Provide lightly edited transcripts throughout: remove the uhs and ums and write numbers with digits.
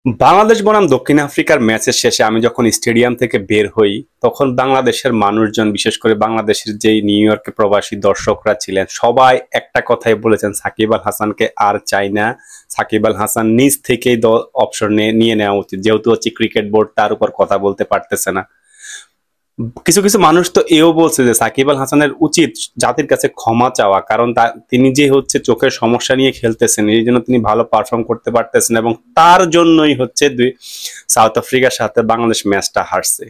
বাংলাদেশ বনাম দক্ষিণ আফ্রিকার ম্যাচের শেষে আমি যখন স্টেডিয়াম থেকে বের হই, তখন বাংলাদেশের মানুষজন, বিশেষ করে বাংলাদেশের যেই নিউ ইয়র্কে প্রবাসী দর্শকরা ছিলেন, সবাই একটা কথাই বলেছেন, সাকিব আল হাসানকে আর চাই না। সাকিব আল হাসান নিজ থেকেই অপশন নিয়ে নেওয়া উচিত, যেহেতু হচ্ছে ক্রিকেট বোর্ড তার উপর কথা বলতে পারতেছে না। কিছু কিছু মানুষ তো এও বলছে যে সাকিব আল হাসানের উচিত জাতির কাছে ক্ষমা চাওয়া, কারণ তিনি যে হচ্ছে চোখের সমস্যা নিয়ে খেলতেছেন, এই জন্য তিনি ভালো পারফর্ম করতে পারতেছেন এবং তার জন্যই হচ্ছে সাউথ আফ্রিকার সাথে বাংলাদেশ ম্যাচটা হারছে।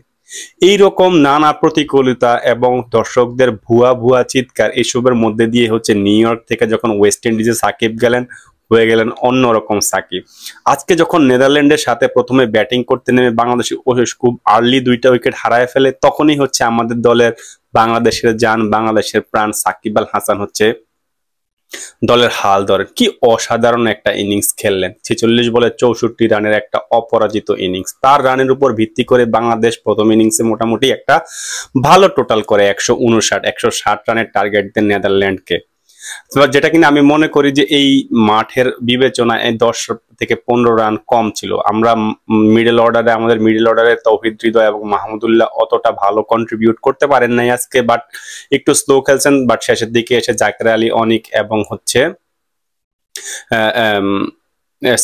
এইরকম নানা প্রতিকূলতা এবং দর্শকদের ভুয়া ভুয়া চিৎকার, এসবের মধ্যে দিয়ে হচ্ছে নিউ ইয়র্ক থেকে যখন ওয়েস্ট ইন্ডিজে সাকিব গেলেন, হয়ে গেলেন অন্যরকম সাকিব। আজকে যখন নেদারল্যান্ডের সাথে প্রথমে ব্যাটিং করতে নেমে বাংলাদেশ খুব আর্লি 2টা উইকেট হারায় ফেলে, তখনই হচ্ছে আমাদের দলের, বাংলাদেশের জান, বাংলাদেশের প্রাণ সাকিব আল হাসান হচ্ছে দলের হাল ধরেন। কি অসাধারণ একটা ইনিংস খেললেন, 46 বলে 64 রানের একটা অপরাজিত ইনিংস। তার রানের উপর ভিত্তি করে বাংলাদেশ প্রথম ইনিংসে মোটামুটি একটা ভালো টোটাল করে 160 রানের টার্গেট দেন নেদারল্যান্ডকে। যেটা কিনা আমি মনে করি যে এই মাঠের বিবেচনায় 10 থেকে 15 রান কম ছিল। আমরা আমাদের মিডল অর্ডারে তৌহিদ হৃদয় এবং মাহমুদুল্লাহ অতটা ভালো কন্ট্রিবিউট করতে পারেন নাই আজকে, বাট একটু স্লো খেলছেন। বাট শেষের দিকে এসে জাকের আলী অনিক এবং হচ্ছে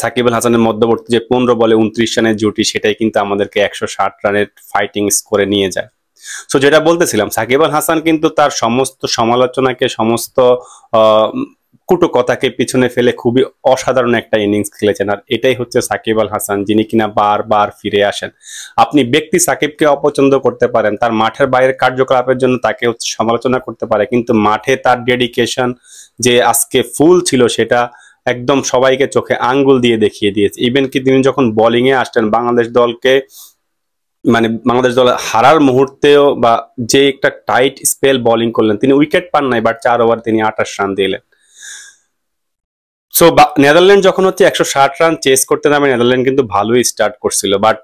সাকিব আল হাসানের মধ্যবর্তী যে 15 বলে 29 রানের জুটি, সেটাই কিন্তু আমাদেরকে 160 রানের ফাইটিং স্কোরে নিয়ে যায়। সো যেটা বলতেছিলাম, সাকিব আল হাসান কিন্তু তার সমস্ত সমালোচনাকে, সমস্ত কুটো কথাকে পিছনে ফেলে খুবই অসাধারণ একটা ইনিংস খেলেছেন। আর এটাই হচ্ছে সাকিব আল হাসান, যিনি কিনা বারবার ফিরে আসেন। আপনি ব্যক্তি সাকিবকে অপছন্দ করতে পারেন, তার মাঠের বাইরের কার্যকলাপের জন্য তাকে হচ্ছে সমালোচনা করতে পারে, কিন্তু মাঠে তার ডেডিকেশন যে আজকে ফুল ছিল, সেটা একদম সবাইকে চোখে আঙ্গুল দিয়ে দেখিয়ে দিয়েছে। ইভেন কি তিনি যখন বোলিং এ আসতেন, বাংলাদেশ দলকে বাংলাদেশ দল হারার মুহূর্তেও বা যে একটা টাইট স্পেল বোলিং করলেন, তিনি উইকেট পান নাই, বাট 4 ওভার তিনি 28 রান দিলেন। সো নেদারল্যান্ড যখন হচ্ছে 160 রান চেস করতে নামে, নেদারল্যান্ড কিন্তু ভালোই স্টার্ট করছিল, বাট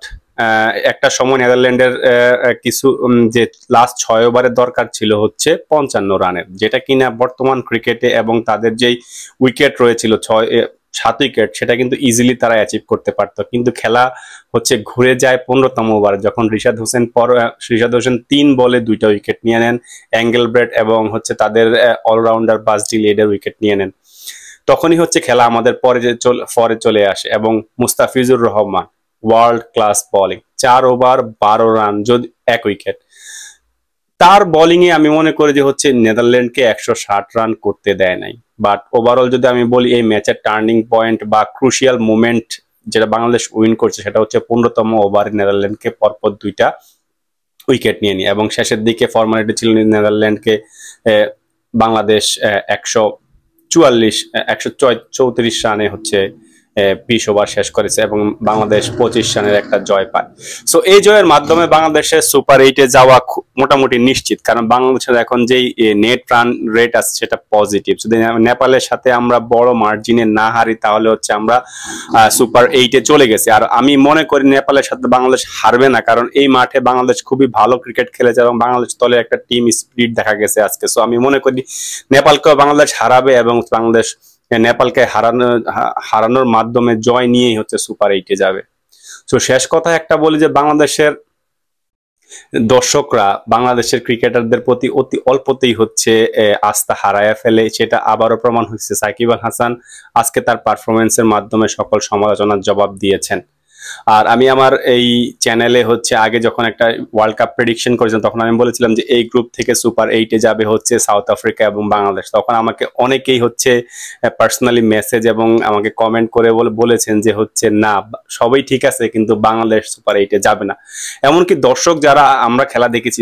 একটা সময় নেদারল্যান্ডের কিছু যে লাস্ট 6 ওভারের দরকার ছিল হচ্ছে 55 রানের, যেটা কিনা বর্তমান ক্রিকেটে এবং তাদের যেই উইকেট রয়েছিল 7 উইকেট, সেটা কিন্তু ইজিলি তারা অ্যাচিভ করতে পারতো। কিন্তু খেলা হচ্ছে ঘুরে যায় 15তম ওভারে, যখন রিশাদ হোসেন 3 বলে 2টা উইকেট নিয়ে নেন, অ্যাঙ্গেলব্রেড এবং হচ্ছে তাদের অলরাউন্ডার বাজডিল এডের উইকেট নিয়ে নেন। তখনই হচ্ছে খেলা আমাদের পরে চলে আসে এবং Mustafizur Rahman world class bowling, 4 over 12 run, যদি 1 উইকেট। তার বোলিং এ আমি মনে করি যে হচ্ছে নেদারল্যান্ডকে 160 রান করতে দেয় নাই। বাট ওভারঅল যদি আমি বলি, এই ম্যাচের টার্নিং পয়েন্ট বা ক্রুশিয়াল মোমেন্ট যেটা বাংলাদেশ উইন করছে, সেটা হচ্ছে 15তম ওভারে নেদারল্যান্ডকে পরপর 2টা উইকেট নিয়ে নিয়ে, এবং শেষের দিকে ফর্মালিটি ছিল নেদারল্যান্ডকে বাংলাদেশ 134 রানে হচ্ছে 20 ওভার শেষ করেছে এবং বাংলাদেশ 25 রানের একটা জয় পায়। সো এই জয়ের মাধ্যমে বাংলাদেশের সুপার 8-এ যাওয়া মোটামুটি নিশ্চিত, কারণ বাংলাদেশের এখন যেই নেট রান রেট আছে সেটা পজিটিভ। যদি নেপালের সাথে আমরা বড় মার্জিনে না হারি, তাহলে হচ্ছে আমরা সুপার 8-এ চলে গেছি। আর আমি মনে করি নেপালের সাথে বাংলাদেশ হারবে না, কারণ এই মাঠে বাংলাদেশ খুবই ভালো ক্রিকেট খেলেছে এবং বাংলাদেশ দলের একটা টিম স্পিরিট দেখা গেছে আজকে। সো আমি মনে করি নেপালকেও বাংলাদেশ হারাবে এবং বাংলাদেশ নেপালকে হারানোর মাধ্যমে জয় নিয়েই হচ্ছে সুপার 8-এ যাবে। তো শেষ কথা একটা বলি যে বাংলাদেশের দর্শকরা বাংলাদেশের ক্রিকেটারদের প্রতি অতি অল্পতেই হচ্ছে আস্থা হারায় ফেলে, সেটা আবারও প্রমাণ হচ্ছে। সাকিব আল হাসান আজকে তার পারফরমেন্সের মাধ্যমে সকল সমালোচনার জবাব দিয়েছেন। আর আমি আমার এই চ্যানেলে হচ্ছে আগে যখন একটা ওয়ার্ল্ড কাপ প্রেডিকশন করেছিলাম, তখন আমি বলেছিলাম যে এই গ্রুপ থেকে সুপার 8-এ যাবে হচ্ছে সাউথ আফ্রিকা এবং বাংলাদেশ। তখন আমাকে অনেকেই হচ্ছে পার্সোনালি মেসেজ এবং আমাকে কমেন্ট করে বলেছেন যে হচ্ছে না, সবই ঠিক আছে, কিন্তু বাংলাদেশ সুপার 8-এ যাবে না। এমনকি দর্শক যারা আমরা খেলা দেখেছি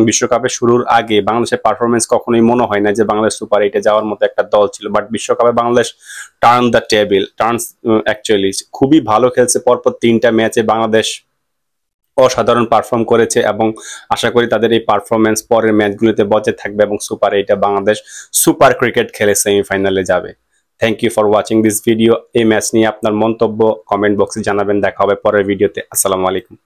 বিশ্বকাপের শুরুর আগে, বাংলাদেশের পারফরমেন্স কখনোই মনে হয় না যে বাংলাদেশ সুপার 8-এ যাওয়ার মতো একটা দল ছিল। বাট বিশ্বকাপে বাংলাদেশ অ্যাকচুয়ালি খুবই ভালো খেলছে। পরপর 3টা ম্যাচে বাংলাদেশ অসাধারণ পারফর্ম করেছে এবং আশা করি তাদের এই পারফরমেন্স পরের ম্যাচগুলোতে বজায় থাকবে এবং সুপার 8-এ বাংলাদেশ সুপার ক্রিকেট খেলে সেমিফাইনালে যাবে। Thank you for watching this video. এই ম্যাচ নিয়ে আপনার মন্তব্য কমেন্ট বক্সে জানাবেন। দেখা হবে পরের ভিডিওতে। আসসালামু আলাইকুম।